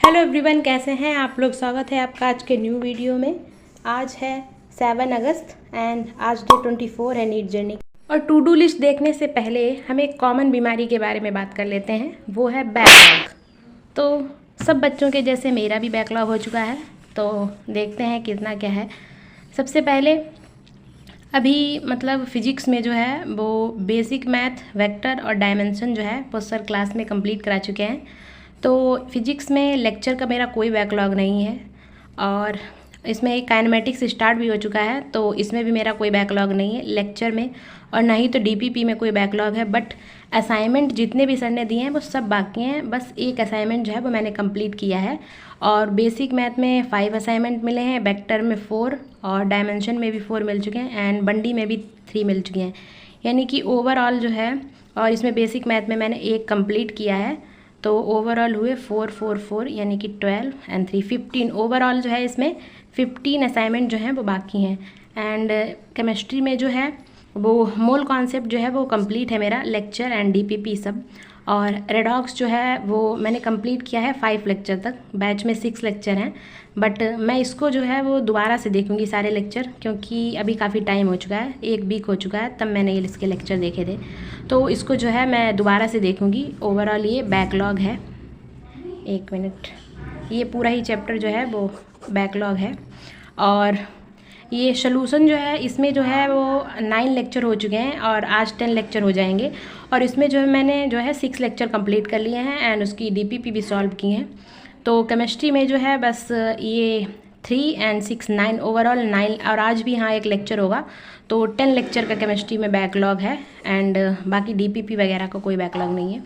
Hello everyone, कैसे हैं आप लोग। स्वागत है आपका आज के न्यू वीडियो में। आज है 7 अगस्त एंड आज डे 24 है नीट जर्नी। और टू डू लिस्ट देखने से पहले हम एक कॉमन बीमारी के बारे में बात कर लेते हैं, वो है बैकलॉग। तो सब बच्चों के जैसे मेरा भी बैकलॉग हो चुका है, तो देखते हैं कितना क्या है। सबसे पहले अभी मतलब फ़िज़िक्स में जो है वो बेसिक मैथ, वेक्टर और डायमेंशन जो है वो सर क्लास में कंप्लीट करा चुके हैं। तो फिज़िक्स में लेक्चर का मेरा कोई बैकलॉग नहीं है और इसमें एक काइनेमेटिक्स स्टार्ट भी हो चुका है, तो इसमें भी मेरा कोई बैकलॉग नहीं है लेक्चर में, और ना ही तो डीपीपी में कोई बैकलॉग है। बट असाइनमेंट जितने भी सर ने दिए हैं वो सब बाकी हैं, बस एक असाइनमेंट जो है वो मैंने कंप्लीट किया है। और बेसिक मैथ में 5 असाइनमेंट मिले हैं, वेक्टर में 4 और डायमेंशन में भी 4 मिल चुके हैं एंड बंडी में भी 3 मिल चुके हैं, यानी कि ओवरऑल जो है। और इसमें बेसिक मैथ में मैंने एक कंप्लीट किया है, तो ओवरऑल हुए 4 4 4 यानी कि 12 एंड 3 15। ओवरऑल जो है इसमें 15 असाइनमेंट जो हैं वो बाकी हैं। एंड केमिस्ट्री में जो है वो मोल कॉन्सेप्ट जो है वो कंप्लीट है मेरा, लेक्चर एंड डीपीपी सब। और रेडॉक्स जो है वो मैंने कंप्लीट किया है 5 लेक्चर तक, बैच में 6 लेक्चर हैं। बट मैं इसको जो है वो दोबारा से देखूंगी सारे लेक्चर, क्योंकि अभी काफ़ी टाइम हो चुका है, 1 वीक हो चुका है तब मैंने इसके लेक्चर देखे थे, तो इसको जो है मैं दोबारा से देखूंगी। ओवरऑल ये बैकलॉग है। 1 मिनट, ये पूरा ही चैप्टर जो है वो बैकलॉग है। और ये सॉल्यूशन जो है इसमें जो है वो 9 लेक्चर हो चुके हैं और आज 10 लेक्चर हो जाएंगे। और इसमें जो है मैंने जो है 6 लेक्चर कंप्लीट कर लिए हैं एंड उसकी डीपीपी भी सॉल्व की हैं। तो केमिस्ट्री में जो है बस ये 3 एंड 6 9 ओवरऑल 9, और आज भी यहाँ एक लेक्चर होगा, तो 10 लेक्चर का केमिस्ट्री में बैकलॉग है एंड बाकी डीपीपी वगैरह का कोई बैकलॉग नहीं है।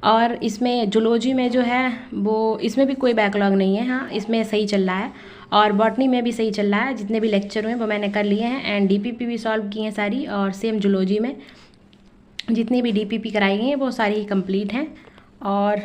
और इसमें जूलॉजी में जो है वो इसमें भी कोई बैकलॉग नहीं है, हाँ इसमें सही चल रहा है। और बॉटनी में भी सही चल रहा है, जितने भी लेक्चर हुए वो मैंने कर लिए हैं एंड डीपीपी भी सॉल्व की हैं सारी। और सेम जूलॉजी में जितनी भी डीपीपी कराई गई हैं वो सारी ही कंप्लीट हैं। और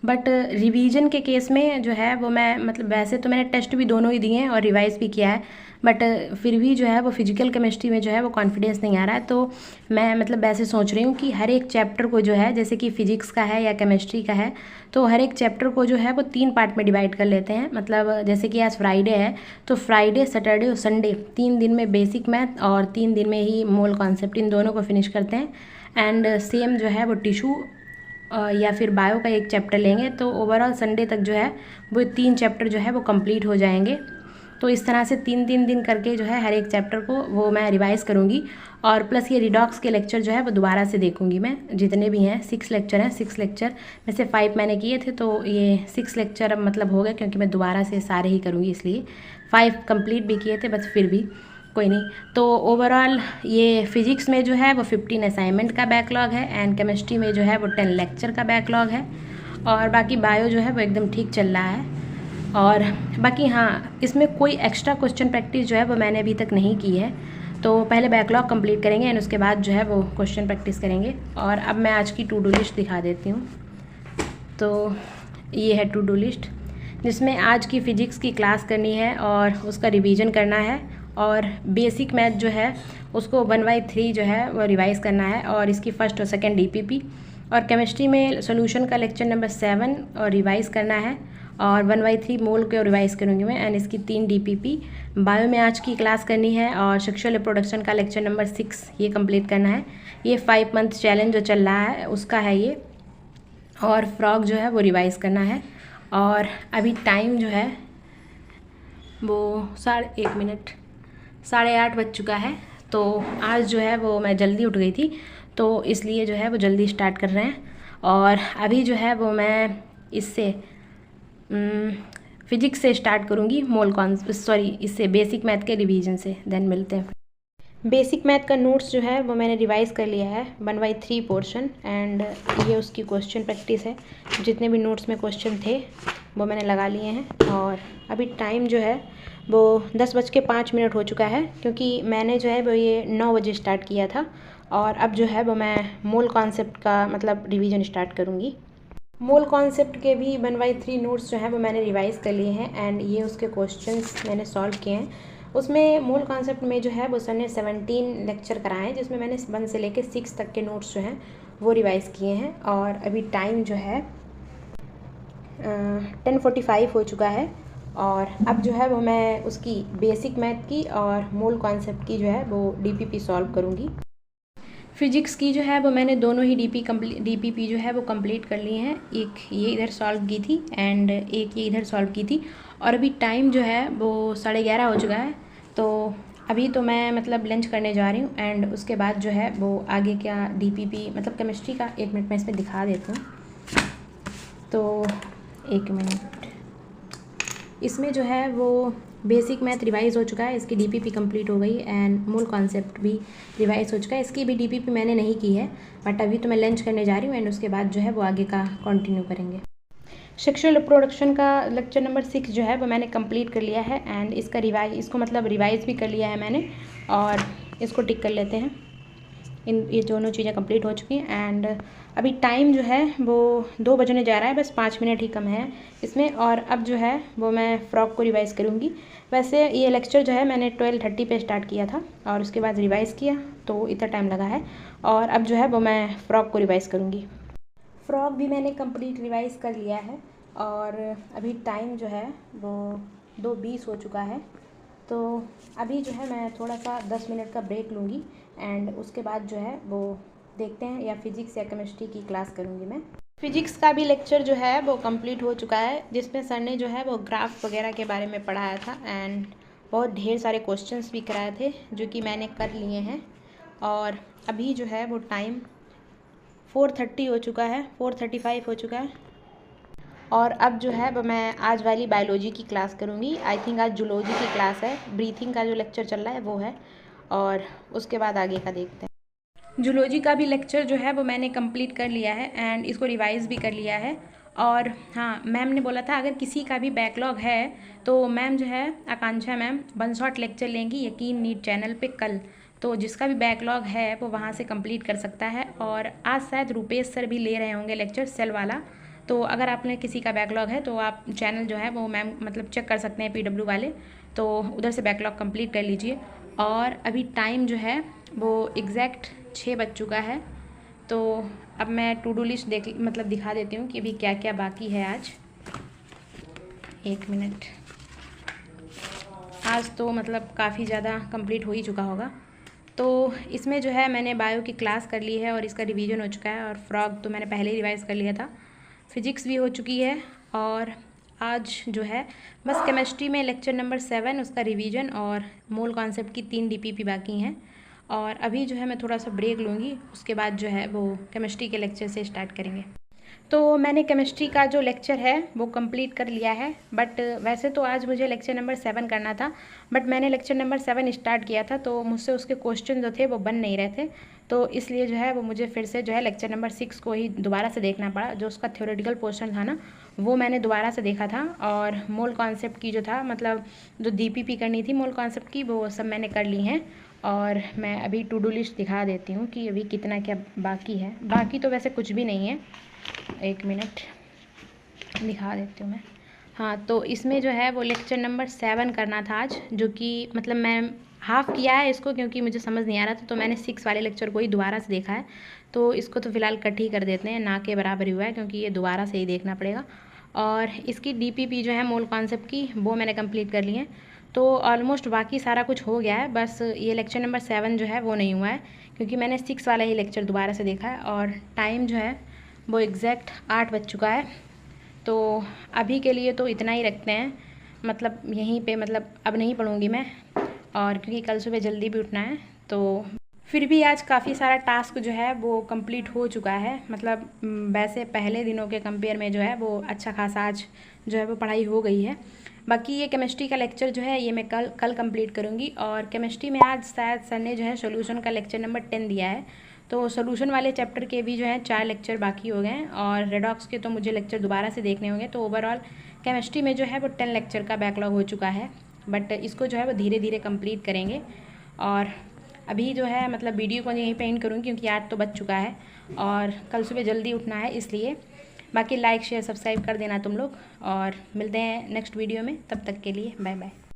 बट रिवीजन के केस में जो है वो मैं मतलब वैसे तो मैंने टेस्ट भी दोनों ही दिए हैं और रिवाइज़ भी किया है, बट फिर भी जो है वो फिजिकल केमिस्ट्री में जो है वो कॉन्फिडेंस नहीं आ रहा है। तो मैं मतलब वैसे सोच रही हूँ कि हर एक चैप्टर को जो है, जैसे कि फ़िज़िक्स का है या केमिस्ट्री का है, तो हर एक चैप्टर को जो है वो 3 पार्ट में डिवाइड कर लेते हैं। मतलब जैसे कि आज फ्राइडे है, तो फ्राइडे, सैटरडे और संडे 3 दिन में बेसिक मैथ और 3 दिन में ही मोल कॉन्सेप्ट, इन दोनों को फिनिश करते हैं। एंड सेम जो है वो टिशू या फिर बायो का एक चैप्टर लेंगे, तो ओवरऑल संडे तक जो है वो 3 चैप्टर जो है वो कंप्लीट हो जाएंगे। तो इस तरह से 3 दिन करके जो है हर एक चैप्टर को वो मैं रिवाइज़ करूँगी। और प्लस ये रिडॉक्स के लेक्चर जो है वो दोबारा से देखूँगी मैं, जितने भी हैं 6 लेक्चर हैं, 6 लेक्चर में से 5 मैंने किए थे, तो ये 6 लेक्चर अब मतलब हो गए, क्योंकि मैं दोबारा से सारे ही करूँगी, इसलिए 5 कंप्लीट भी किए थे, बस फिर भी कोई नहीं। तो ओवरऑल ये फिज़िक्स में जो है वो 15 असाइनमेंट का बैकलॉग है एंड केमिस्ट्री में जो है वो 10 लेक्चर का बैकलॉग है। और बाकी बायो जो है वो एकदम ठीक चल रहा है। और बाकी हाँ, इसमें कोई एक्स्ट्रा क्वेश्चन प्रैक्टिस जो है वो मैंने अभी तक नहीं की है, तो पहले बैकलॉग कंप्लीट करेंगे एंड उसके बाद जो है वो क्वेश्चन प्रैक्टिस करेंगे। और अब मैं आज की टू डू लिस्ट दिखा देती हूँ। तो ये है टू डू लिस्ट, जिसमें आज की फ़िज़िक्स की क्लास करनी है और उसका रिवीजन करना है, और बेसिक मैथ जो है उसको 1/3 जो है वो रिवाइज़ करना है, और इसकी फ़र्स्ट और सेकंड डीपीपी। और केमिस्ट्री में सॉल्यूशन का लेक्चर नंबर 7 और रिवाइज़ करना है, और 1/3 मोल को रिवाइज़ करूँगी मैं एंड इसकी 3 डीपीपी। बायो में आज की क्लास करनी है और सेक्सुअल रिप्रोडक्शन का लेक्चर नंबर 6 ये कंप्लीट करना है। ये 5 मंथ चैलेंज जो चल रहा है उसका है ये। और फ्रॉग जो है वो रिवाइज़ करना है। और अभी टाइम जो है वो 8:30 बज चुका है, तो आज जो है वो मैं जल्दी उठ गई थी, तो इसलिए जो है वो जल्दी स्टार्ट कर रहे हैं। और अभी जो है वो मैं इससे फिजिक्स से स्टार्ट करूँगी, इससे बेसिक मैथ के रिवीजन से, देन मिलते हैं। बेसिक मैथ का नोट्स जो है वो मैंने रिवाइज़ कर लिया है, 1/3 पोर्शन, एंड ये उसकी क्वेश्चन प्रैक्टिस है। जितने भी नोट्स में क्वेश्चन थे वो मैंने लगा लिए हैं। और अभी टाइम जो है वो 10:05 हो चुका है, क्योंकि मैंने जो है वो ये 9 बजे स्टार्ट किया था। और अब जो है वो मैं मोल कॉन्सेप्ट का मतलब रिवीजन स्टार्ट करूँगी। मोल कॉन्सेप्ट के भी 1/3 नोट्स जो है वो मैंने रिवाइज़ कर लिए हैं एंड ये उसके क्वेश्चंस मैंने सॉल्व किए हैं। उसमें मोल कॉन्सेप्ट में जो है वो सर ने 17 लेक्चर कराए हैं, जिसमें मैंने 1 से लेकर 6 तक के नोट्स जो हैं वो रिवाइज़ किए हैं। और अभी टाइम जो है 10:45 हो चुका है और अब जो है वो मैं उसकी बेसिक मैथ की और मोल कॉन्सेप्ट की जो है वो डीपीपी सॉल्व करूँगी। फिजिक्स की जो है वो मैंने दोनों ही डीपीपी जो है वो कंप्लीट कर ली हैं। एक ये इधर सॉल्व की थी एंड एक ये इधर सॉल्व की थी और अभी टाइम जो है वो 11:30 हो चुका है। तो अभी तो मैं मतलब लंच करने जा रही हूँ एंड उसके बाद जो है वो आगे क्या डीपीपी मतलब केमिस्ट्री का 1 मिनट में इसमें दिखा देती हूँ। तो 1 मिनट, इसमें जो है वो बेसिक मैथ रिवाइज़ हो चुका है, इसकी डीपीपी कंप्लीट हो गई एंड मूल कॉन्सेप्ट भी रिवाइज़ हो चुका है। इसकी भी डीपीपी मैंने नहीं की है बट अभी तो मैं लंच करने जा रही हूँ एंड उसके बाद जो है वो आगे का कंटिन्यू करेंगे। सेक्सुअल रिप्रोडक्शन का लेक्चर नंबर 6 जो है वो मैंने कंप्लीट कर लिया है एंड इसका इसको मतलब रिवाइज़ भी कर लिया है मैंने और इसको टिक कर लेते हैं। ये दोनों चीज़ें कंप्लीट हो चुकी हैं एंड अभी टाइम जो है वो 2 बजने जा रहा है, बस 5 मिनट ही कम है इसमें। और अब जो है वो मैं फ्रॉक को रिवाइज़ करूँगी। वैसे ये लेक्चर जो है मैंने 12:30 पे स्टार्ट किया था और उसके बाद रिवाइज़ किया तो इतना टाइम लगा है और अब जो है वो मैं फ्रॉक को रिवाइज़ करूँगी। फ्रॉक भी मैंने कंप्लीट रिवाइज़ कर लिया है और अभी टाइम जो है वो 2:20 हो चुका है। तो अभी जो है मैं थोड़ा सा 10 मिनट का ब्रेक लूँगी एंड उसके बाद जो है वो देखते हैं या फिज़िक्स या केमिस्ट्री की क्लास करूँगी मैं। फिज़िक्स का भी लेक्चर जो है वो कंप्लीट हो चुका है जिसमें सर ने जो है वो ग्राफ वगैरह के बारे में पढ़ाया था एंड बहुत ढेर सारे क्वेश्चंस भी कराए थे जो कि मैंने कर लिए हैं। और अभी जो है वो टाइम 4:30 हो चुका है, 4:35 हो चुका है और अब जो है वो मैं आज वाली बायोलॉजी की क्लास करूँगी। आई थिंक आज जूलॉजी की क्लास है, ब्रीथिंग का जो लेक्चर चल रहा है वो है और उसके बाद आगे का देखते हैं। जूलॉजी का भी लेक्चर जो है वो मैंने कंप्लीट कर लिया है एंड इसको रिवाइज़ भी कर लिया है। और हाँ, मैम ने बोला था अगर किसी का भी बैकलॉग है तो मैम जो है आकांक्षा मैम 1 शॉट लेक्चर लेंगी यकीन नीट चैनल पे कल। तो जिसका भी बैकलॉग है वो वहाँ से कंप्लीट कर सकता है और आज शायद रुपेश सर भी ले रहे होंगे लेक्चर सेल वाला। तो अगर आपने किसी का बैकलॉग है तो आप चैनल जो है वो मैम मतलब चेक कर सकते हैं पीडब्ल्यू वाले, तो उधर से बैकलॉग कंप्लीट कर लीजिए। और अभी टाइम जो है वो एग्जैक्ट 6 बज चुका है। तो अब मैं टू डू लिस्ट मतलब दिखा देती हूँ कि अभी क्या क्या बाकी है आज। 1 मिनट, आज तो मतलब काफ़ी ज़्यादा कंप्लीट हो ही चुका होगा। तो इसमें जो है मैंने बायो की क्लास कर ली है और इसका रिवीजन हो चुका है और फ्रॉग तो मैंने पहले ही रिवाइज़ कर लिया था। फिजिक्स भी हो चुकी है और आज जो है बस केमिस्ट्री में लेक्चर नंबर 7 उसका रिवीजन और मोल कॉन्सेप्ट की 3 डीपीपी बाकी हैं। और अभी जो है मैं थोड़ा सा ब्रेक लूँगी, उसके बाद जो है वो केमिस्ट्री के लेक्चर से स्टार्ट करेंगे। तो मैंने केमिस्ट्री का जो लेक्चर है वो कंप्लीट कर लिया है बट वैसे तो आज मुझे लेक्चर नंबर 7 करना था बट मैंने लेक्चर नंबर 7 स्टार्ट किया था तो मुझसे उसके क्वेश्चन जो थे वो बन नहीं रहे थे। तो इसलिए जो है वो मुझे फिर से जो है लेक्चर नंबर 6 को ही दोबारा से देखना पड़ा। जो उसका थ्योरेटिकल पोर्शन था ना वो मैंने दोबारा से देखा था और मोल कॉन्सेप्ट की जो था मतलब जो डीपीपी करनी थी मोल कॉन्सेप्ट की वो सब मैंने कर ली हैं। और मैं अभी टू डू लिस्ट दिखा देती हूँ कि अभी कितना क्या बाकी है। बाकी तो वैसे कुछ भी नहीं है, 1 मिनट दिखा देती हूँ मैं। हाँ, तो इसमें जो है वो लेक्चर नंबर 7 करना था आज, जो कि मतलब मैं हाफ़ किया है इसको क्योंकि मुझे समझ नहीं आ रहा था तो मैंने 6 वाले लेक्चर को ही दोबारा से देखा है। तो इसको तो फ़िलहाल कट ही कर देते हैं, ना के बराबर ही हुआ है क्योंकि ये दोबारा से ही देखना पड़ेगा। और इसकी डीपीपी जो है मोल कॉन्सेप्ट की वो मैंने कंप्लीट कर ली है। तो ऑलमोस्ट बाकी सारा कुछ हो गया है, बस ये लेक्चर नंबर 7 जो है वो नहीं हुआ है क्योंकि मैंने 6 वाला ही लेक्चर दोबारा से देखा है। और टाइम जो है वो एग्जैक्ट 8 बज चुका है। तो अभी के लिए तो इतना ही रखते हैं, मतलब यहीं पे मतलब अब नहीं पढ़ूँगी मैं और क्योंकि कल सुबह जल्दी भी उठना है। तो फिर भी आज काफ़ी सारा टास्क जो है वो कंप्लीट हो चुका है, मतलब वैसे पहले दिनों के कंपेयर में जो है वो अच्छा खासा आज जो है वो पढ़ाई हो गई है। बाकी ये केमिस्ट्री का लेक्चर जो है ये मैं कल कंप्लीट करूँगी। और केमिस्ट्री में आज शायद सर ने जो है सोल्यूशन का लेक्चर नंबर 10 दिया है, तो सोल्यूशन वाले चैप्टर के भी जो है 4 लेक्चर बाकी हो गए हैं और रेडॉक्स के तो मुझे लेक्चर दोबारा से देखने होंगे। तो ओवरऑल केमिस्ट्री में जो है वो 10 लेक्चर का बैकलॉग हो चुका है बट इसको जो है वो धीरे धीरे कंप्लीट करेंगे। और अभी जो है मतलब वीडियो को यहीं पे एंड करूँगी क्योंकि 8 तो बज चुका है और कल सुबह जल्दी उठना है इसलिए। बाकी लाइक शेयर सब्सक्राइब कर देना तुम लोग और मिलते हैं नेक्स्ट वीडियो में, तब तक के लिए बाय बाय।